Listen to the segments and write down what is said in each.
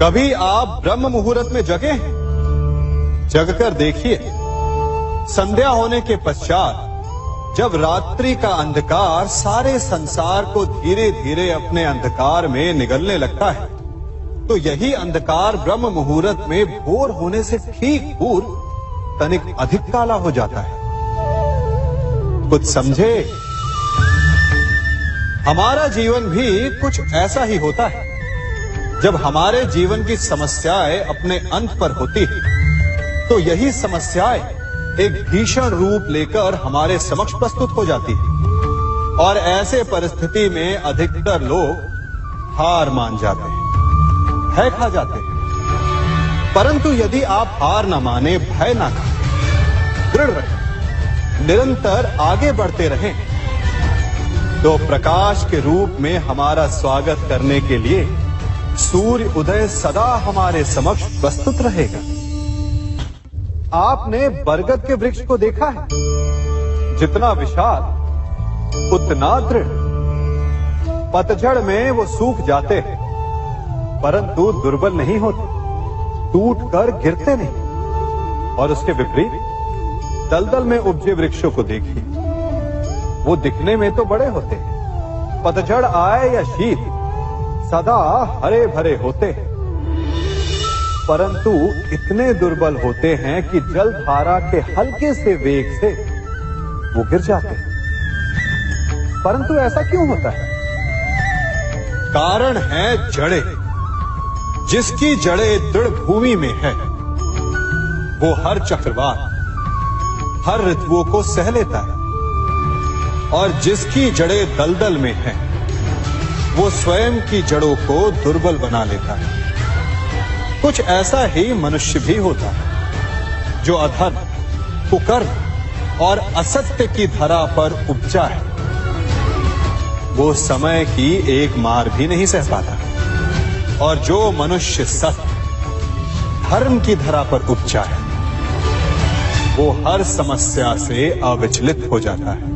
कभी आप ब्रह्म मुहूर्त में जगे हैं? जगकर देखिए, संध्या होने के पश्चात जब रात्रि का अंधकार सारे संसार को धीरे धीरे अपने अंधकार में निगलने लगता है, तो यही अंधकार ब्रह्म मुहूर्त में भोर होने से ठीक पूर्व तनिक अधिक काला हो जाता है। कुछ समझे? हमारा जीवन भी कुछ ऐसा ही होता है। जब हमारे जीवन की समस्याएं अपने अंत पर होती है, तो यही समस्याएं एक भीषण रूप लेकर हमारे समक्ष प्रस्तुत हो जाती है और ऐसे परिस्थिति में अधिकतर लोग हार मान जाते हैं, भय खा जाते हैं। परंतु यदि आप हार न माने, भय न खाएं, दृढ़ रहें, निरंतर आगे बढ़ते रहें, तो प्रकाश के रूप में हमारा स्वागत करने के लिए सूर्य उदय सदा हमारे समक्ष प्रस्तुत रहेगा। आपने बरगद के वृक्ष को देखा है? जितना विशाल उतना दृढ़। पतझड़ में वो सूख जाते हैं, परंतु दुर्बल नहीं होते, टूटकर गिरते नहीं। और उसके विपरीत दलदल में उपजे वृक्षों को देखिए, वो दिखने में तो बड़े होते हैं, पतझड़ आए या शीत सदा हरे भरे होते हैं, परंतु इतने दुर्बल होते हैं कि जल धारा के हल्के से वेग से वो गिर जाते हैं। परंतु ऐसा क्यों होता है? कारण है जड़ें। जिसकी जड़ें दृढ़ भूमि में है, वो हर चक्रवात, हर ऋतुओं को सह लेता है, और जिसकी जड़ें दलदल में है, वो स्वयं की जड़ों को दुर्बल बना लेता है। कुछ ऐसा ही मनुष्य भी होता है, जो अधर्म, कुकर्म और असत्य की धरा पर उपजा है। वो समय की एक मार भी नहीं सह पाता, और जो मनुष्य सत्य, धर्म की धरा पर उपजा है, वो हर समस्या से अविचलित हो जाता है।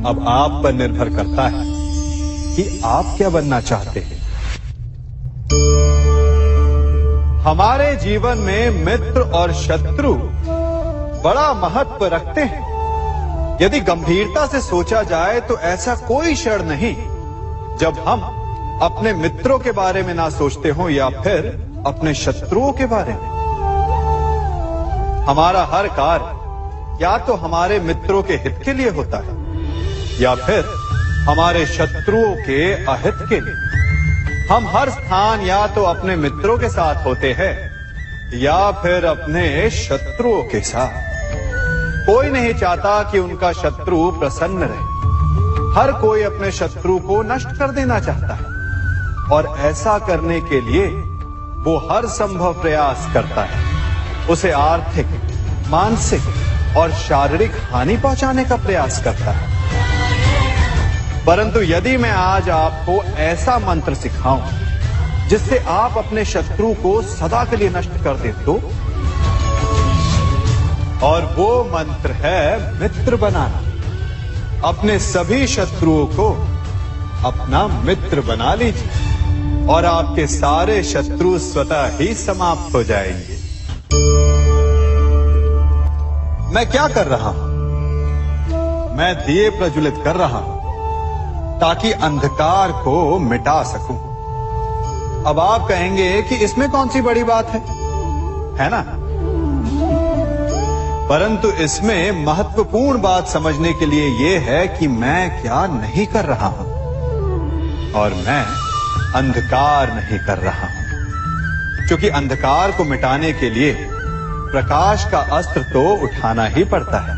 अब आप पर निर्भर करता है कि आप क्या बनना चाहते हैं। हमारे जीवन में मित्र और शत्रु बड़ा महत्व रखते हैं। यदि गंभीरता से सोचा जाए तो ऐसा कोई क्षण नहीं जब हम अपने मित्रों के बारे में ना सोचते हो या फिर अपने शत्रुओं के बारे में। हमारा हर कार्य या तो हमारे मित्रों के हित के लिए होता है या फिर हमारे शत्रुओं के अहित के लिए। हम हर स्थान या तो अपने मित्रों के साथ होते हैं या फिर अपने शत्रुओं के साथ। कोई नहीं चाहता कि उनका शत्रु प्रसन्न रहे। हर कोई अपने शत्रु को नष्ट कर देना चाहता है, और ऐसा करने के लिए वो हर संभव प्रयास करता है। उसे आर्थिक, मानसिक और शारीरिक हानि पहुंचाने का प्रयास करता है। परंतु यदि मैं आज आपको ऐसा मंत्र सिखाऊं जिससे आप अपने शत्रु को सदा के लिए नष्ट कर दे तो, और वो मंत्र है मित्र बनाना। अपने सभी शत्रुओं को अपना मित्र बना लीजिए और आपके सारे शत्रु स्वतः ही समाप्त हो जाएंगे। मैं क्या कर रहा हूं? मैं दिए प्रज्वलित कर रहा हूं ताकि अंधकार को मिटा सकूं। अब आप कहेंगे कि इसमें कौन सी बड़ी बात है ना? परंतु इसमें महत्वपूर्ण बात समझने के लिए यह है कि मैं क्या नहीं कर रहा हूं, और मैं अंधकार नहीं कर रहा हूं। क्योंकि अंधकार को मिटाने के लिए प्रकाश का अस्त्र तो उठाना ही पड़ता है।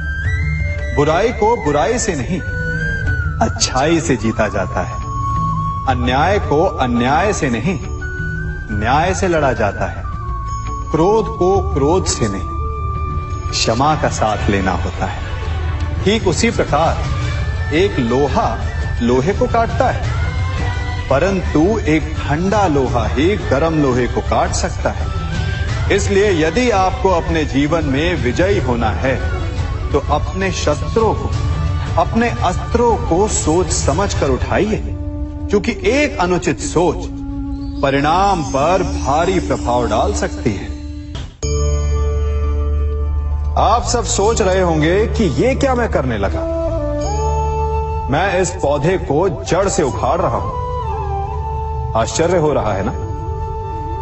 बुराई को बुराई से नहीं, अच्छाई से जीता जाता है। अन्याय को अन्याय से नहीं, न्याय से लड़ा जाता है। क्रोध को क्रोध से नहीं, क्षमा का साथ लेना होता है। ठीक उसी प्रकार एक लोहा लोहे को काटता है, परंतु एक ठंडा लोहा ही गर्म लोहे को काट सकता है। इसलिए यदि आपको अपने जीवन में विजयी होना है, तो अपने शस्त्रों को, अपने अस्त्रों को सोच समझ कर उठाइए, क्योंकि एक अनुचित सोच परिणाम पर भारी प्रभाव डाल सकती है। आप सब सोच रहे होंगे कि ये क्या मैं करने लगा। मैं इस पौधे को जड़ से उखाड़ रहा हूं। आश्चर्य हो रहा है ना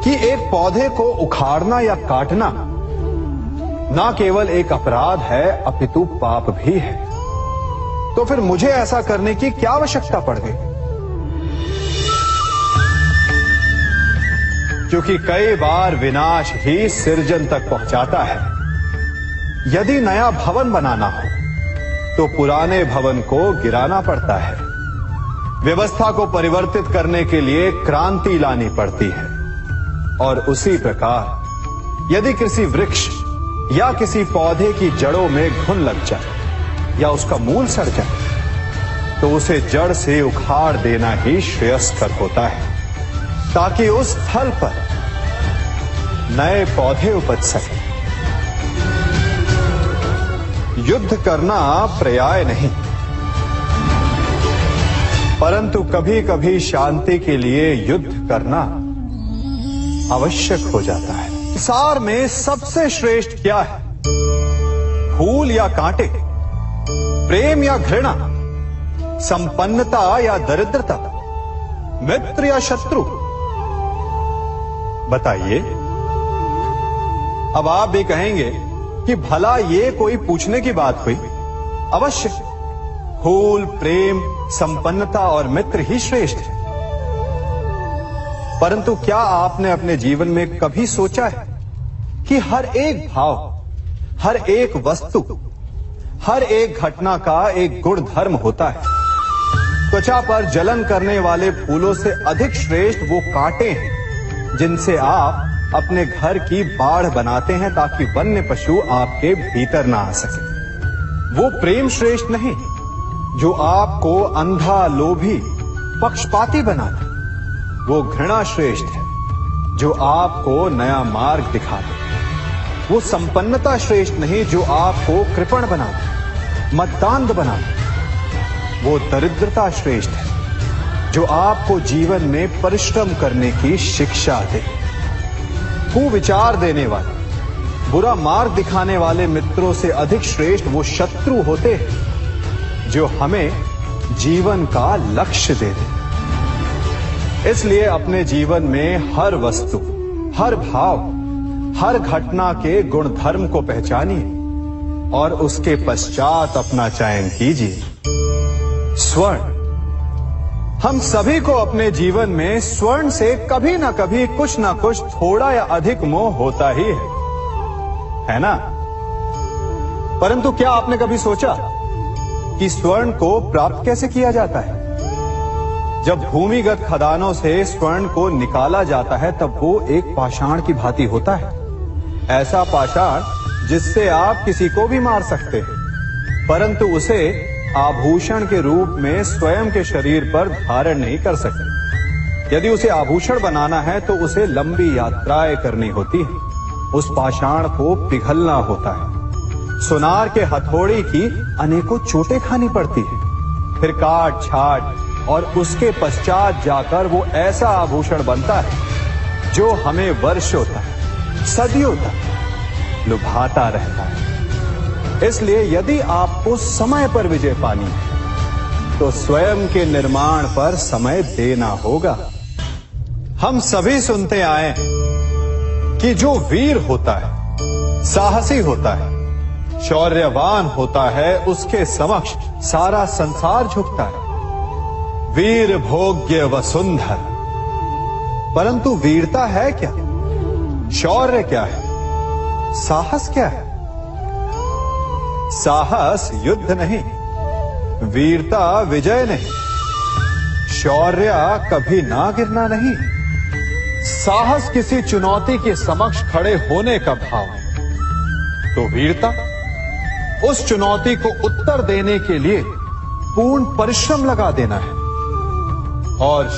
कि एक पौधे को उखाड़ना या काटना ना केवल एक अपराध है अपितु पाप भी है। तो फिर मुझे ऐसा करने की क्या आवश्यकता पड़ गई? क्योंकि कई बार विनाश ही सृजन तक पहुंचाता है। यदि नया भवन बनाना हो तो पुराने भवन को गिराना पड़ता है। व्यवस्था को परिवर्तित करने के लिए क्रांति लानी पड़ती है। और उसी प्रकार यदि किसी वृक्ष या किसी पौधे की जड़ों में घुन लग जाए या उसका मूल सड़ जाए तो उसे जड़ से उखाड़ देना ही श्रेयस्कर होता है, ताकि उस स्थल पर नए पौधे उपज सके। युद्ध करना पर्याय नहीं, परंतु कभी कभी शांति के लिए युद्ध करना आवश्यक हो जाता है। संसार में सबसे श्रेष्ठ क्या है? फूल या कांटे, प्रेम या घृणा, संपन्नता या दरिद्रता, मित्र या शत्रु? बताइए। अब आप भी कहेंगे कि भला ये कोई पूछने की बात हुई? अवश्य, फूल, प्रेम, संपन्नता और मित्र ही श्रेष्ठ है। परंतु क्या आपने अपने जीवन में कभी सोचा है कि हर एक भाव, हर एक वस्तु, हर एक घटना का एक गुण धर्म होता है? त्वचा पर जलन करने वाले फूलों से अधिक श्रेष्ठ वो कांटे हैं जिनसे आप अपने घर की बाढ़ बनाते हैं ताकि वन्य पशु आपके भीतर ना आ सके। वो प्रेम श्रेष्ठ नहीं जो आपको अंधा, लोभी, पक्षपाती बनाता। वो घृणा श्रेष्ठ है जो आपको नया मार्ग दिखा दे। वो संपन्नता श्रेष्ठ नहीं जो आपको कृपण बना दे, मतदान बना दे। वो दरिद्रता श्रेष्ठ है जो आपको जीवन में परिश्रम करने की शिक्षा दे। कुविचार देने वाले, बुरा मार्ग दिखाने वाले मित्रों से अधिक श्रेष्ठ वो शत्रु होते हैं जो हमें जीवन का लक्ष्य दे दे। इसलिए अपने जीवन में हर वस्तु, हर भाव, हर घटना के गुण धर्म को पहचानिए और उसके पश्चात अपना चयन कीजिए। स्वर्ण। हम सभी को अपने जीवन में स्वर्ण से कभी ना कभी कुछ ना कुछ थोड़ा या अधिक मोह होता ही है ना? परंतु क्या आपने कभी सोचा कि स्वर्ण को प्राप्त कैसे किया जाता है? जब भूमिगत खदानों से स्वर्ण को निकाला जाता है तब वो एक पाषाण की भांति होता है। ऐसा पाषाण जिससे आप किसी को भी मार सकते हैं, परंतु उसे आभूषण के रूप में स्वयं के शरीर पर धारण नहीं कर सकते। यदि उसे आभूषण बनाना है तो उसे लंबी यात्राएं करनी होती है। उस पाषाण को पिघलना होता है। सुनार के हथौड़ी की अनेकों चोटें खानी पड़ती है। फिर काट छाट और उसके पश्चात जाकर वो ऐसा आभूषण बनता है जो हमें वर्षों तक, सदियों तक लुभाता रहता है। इसलिए यदि आपको समय पर विजय पानी है तो स्वयं के निर्माण पर समय देना होगा। हम सभी सुनते आए कि जो वीर होता है, साहसी होता है, शौर्यवान होता है, उसके समक्ष सारा संसार झुकता है। वीर भोग्य वसुंधर। परंतु वीरता है क्या? शौर्य क्या है? साहस क्या है? साहस युद्ध नहीं, वीरता विजय नहीं, शौर्य कभी ना गिरना नहीं। साहस किसी चुनौती के समक्ष खड़े होने का भाव है, तो वीरता उस चुनौती को उत्तर देने के लिए पूर्ण परिश्रम लगा देना है। और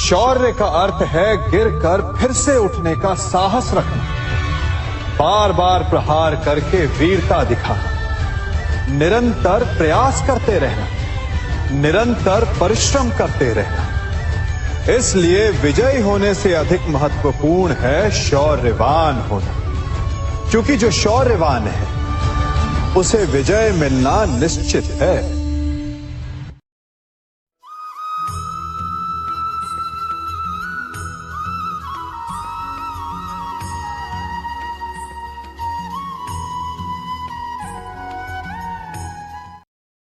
शौर्य का अर्थ है गिरकर फिर से उठने का साहस रखना, बार बार प्रहार करके वीरता दिखाना, निरंतर प्रयास करते रहना, निरंतर परिश्रम करते रहना। इसलिए विजयी होने से अधिक महत्वपूर्ण है शौर्यवान होना, क्योंकि जो शौर्यवान है उसे विजय मिलना निश्चित है।